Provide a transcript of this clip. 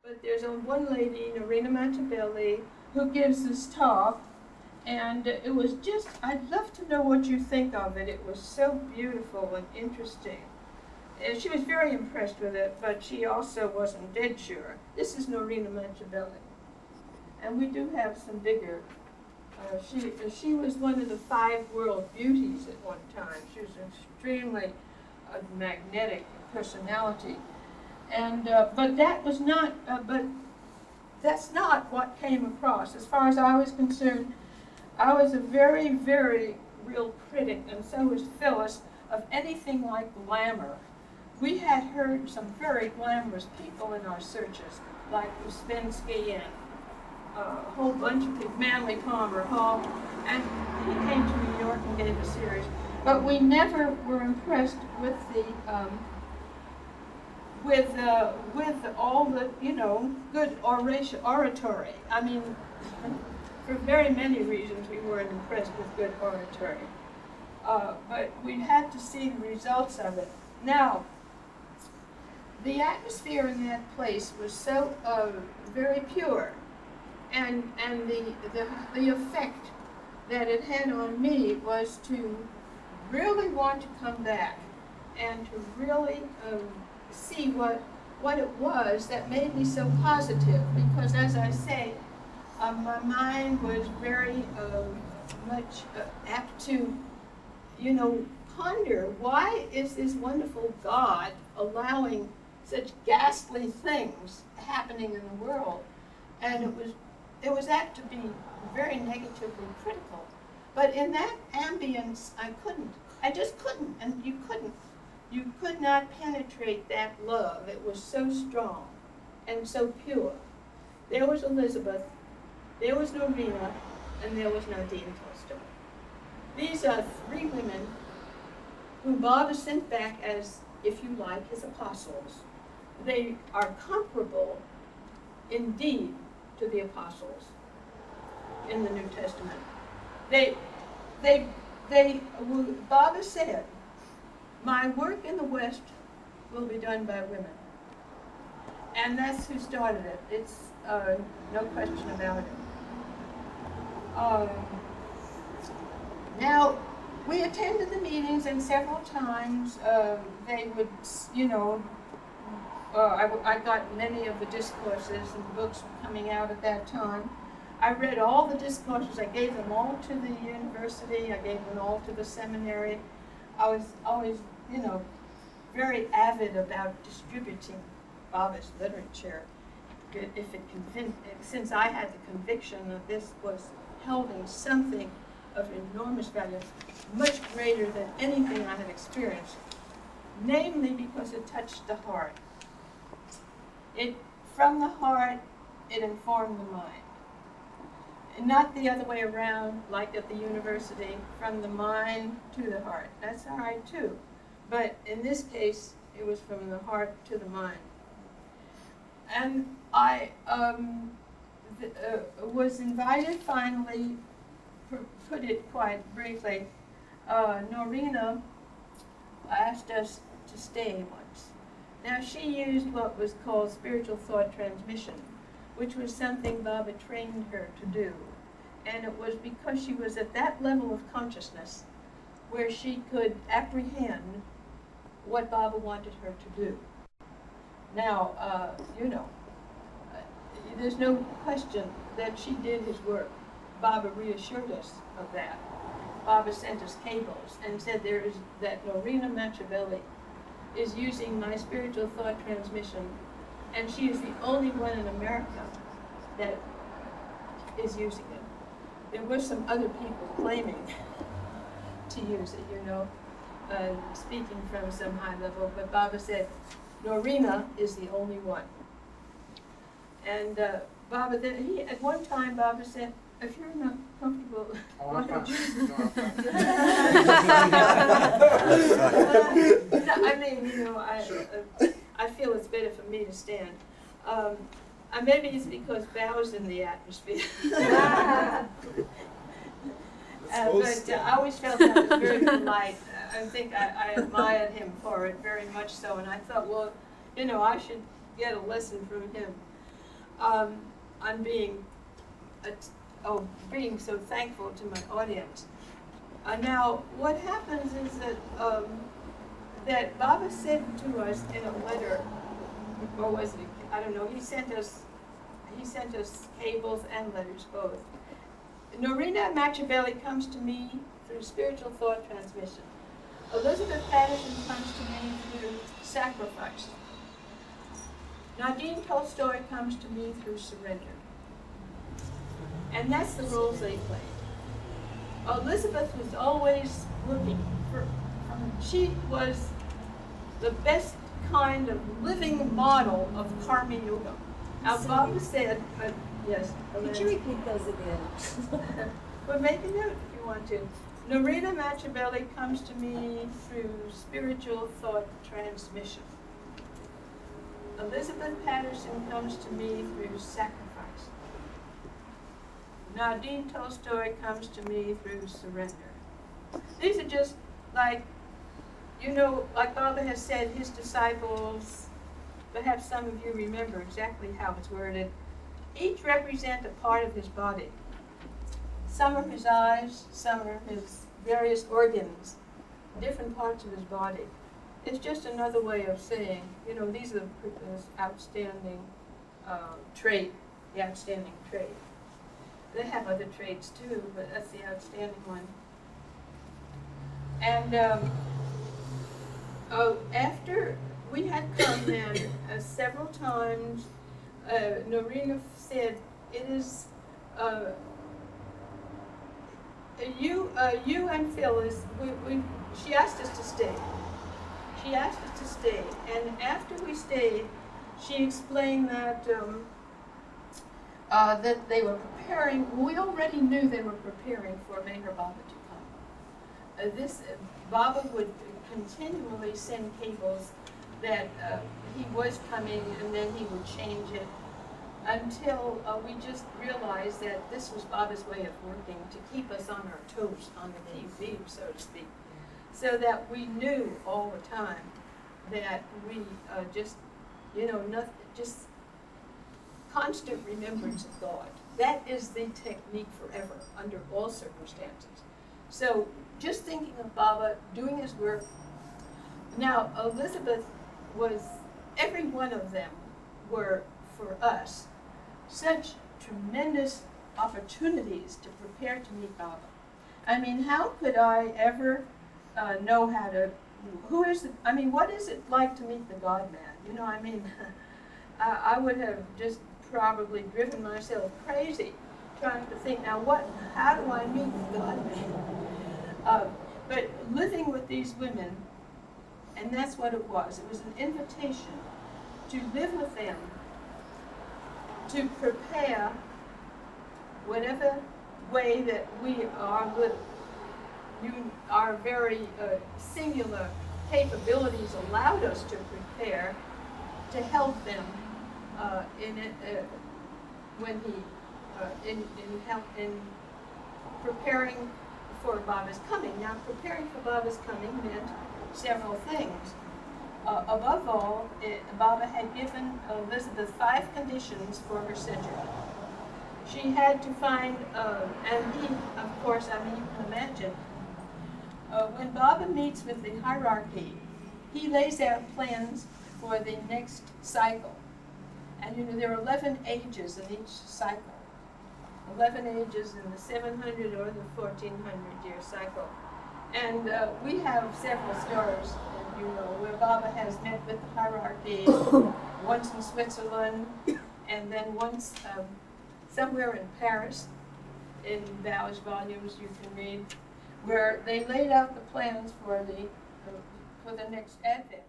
But there's one lady, Norina, who gives this talk, and it was just, I'd love to know what you think of it. It was so beautiful and interesting. And she was very impressed with it, but she also wasn't dead sure. This is Norina. And we do have some bigger. She was one of the 5 world beauties at one time. She was an extremely magnetic personality. And but that was not. But that's not what came across. As far as I was concerned, I was a very, very real critic, and so was Phyllis, of anything like glamour. We had heard some very glamorous people in our searches, like Uspensky and a whole bunch of people, Manly Palmer Hall, and he came to New York and gave a series. But we never were impressed with the with all the, you know, good oratory. I mean, for very many reasons we weren't impressed with good oratory. But we had to see the results of it. Now, the atmosphere in that place was so very pure, and the effect that it had on me was to really want to come back and to really see what it was that made me so positive. Because, as I say, my mind was very much apt to, you know, ponder, why is this wonderful God allowing such ghastly things happening in the world? And it was apt to be very negatively critical. But in that ambience, I just couldn't, and you could not penetrate that love. It was so strong and so pure. There was Elizabeth, there was Norina, and there was Nadine. These are 3 women who Bob has sent back as, if you like, his apostles. They are comparable, indeed, to the apostles in the New Testament. Bob has said, my work in the West will be done by women. And that's who started it. It's no question about it. Now, we attended the meetings, and several times they would, you know, I got many of the discourses, and books were coming out at that time. I read all the discourses. I gave them all to the university. I gave them all to the seminary. I was always, you know, very avid about distributing Baba's literature. If it since I had the conviction that this was holding something of enormous value, much greater than anything I had experienced, namely because it touched the heart. From the heart, it informed the mind. And not the other way around, like at the university, from the mind to the heart. That's all right too. But in this case, it was from the heart to the mind. And I was invited finally, put it quite briefly, Norina asked us to stay once. Now, she used what was called spiritual thought transmission, which was something Baba trained her to do. And it was because she was at that level of consciousness where she could apprehend what Baba wanted her to do. Now, you know, there's no question that she did his work. Baba reassured us of that. Baba sent us cables and said that Norina is using my spiritual thought transmission, and she is the only one in America that is using it. There were some other people claiming to use it, you know, speaking from some high level, but Baba said, Norina is the only one. And Baba, at one time, Baba said, if you're not comfortable, why don't you? No, I mean, you know, I feel it's better for me to stand. Maybe it's because Bow's in the atmosphere. But I always felt that was very polite. I think I admired him for it very much so, and I thought, well, you know, I should get a lesson from him. on being being so thankful to my audience. Now, what happens is that Baba said to us in a letter, or was it? I don't know. He sent us cables and letters both. Norina Machabelli comes to me through spiritual thought transmission. Elizabeth Patterson comes to me through sacrifice. Nadine Tolstoy comes to me through surrender. And that's the roles they played. Elizabeth was always looking for, she was the best kind of living model of Karma Yoga. Now, Baba said, yes. Could you repeat those again? Well, make a note if you want to. Norina Machabelli comes to me through spiritual thought transmission. Elizabeth Patterson comes to me through sacrifice. Nadine Tolstoy comes to me through surrender. These are just like, you know, like Baba has said, his disciples, perhaps some of you remember exactly how it's worded, each represent a part of his body. Some are his eyes, some are his various organs, different parts of his body. It's just another way of saying, you know, these are the outstanding trait, the outstanding trait. They have other traits too, but that's the outstanding one. And after we had come then several times, Norina said, it is, you and Phyllis, she asked us to stay. She asked us to stay, and after we stayed, she explained that that they were preparing. We already knew they were preparing for Meher Baba to come. Baba would continually send cables that he was coming, and then he would change it until we just realized that this was Baba's way of working to keep us on our toes, on the qui-vive, so to speak. So that we knew all the time that we just, you know, just constant remembrance of God. That is the technique forever, under all circumstances. So just thinking of Baba, doing his work. Now, Elizabeth was, every one of them were, for us, such tremendous opportunities to prepare to meet Baba. I mean, how could I ever know how to, who is it, I mean, what is it like to meet the God-man? You know, I mean, I would have just probably driven myself crazy trying to think, now how do I meet the God-man? But living with these women, and that's what it was an invitation to live with them, to prepare whatever way that we are living. Our very singular capabilities allowed us to prepare to help them when he in preparing for Baba's coming. Now, preparing for Baba's coming meant several things. Above all, Baba had given Elizabeth 5 conditions for her surgery. She had to find, and he, of course, I mean, you can imagine, when Baba meets with the hierarchy, he lays out plans for the next cycle. And you know, there are 11 ages in each cycle. 11 ages in the 700 or the 1400-year cycle. And we have several stories, you know, where Baba has met with the hierarchy, once in Switzerland, and then once somewhere in Paris, in Bau's volumes you can read, where they laid out the plans for the next Advent.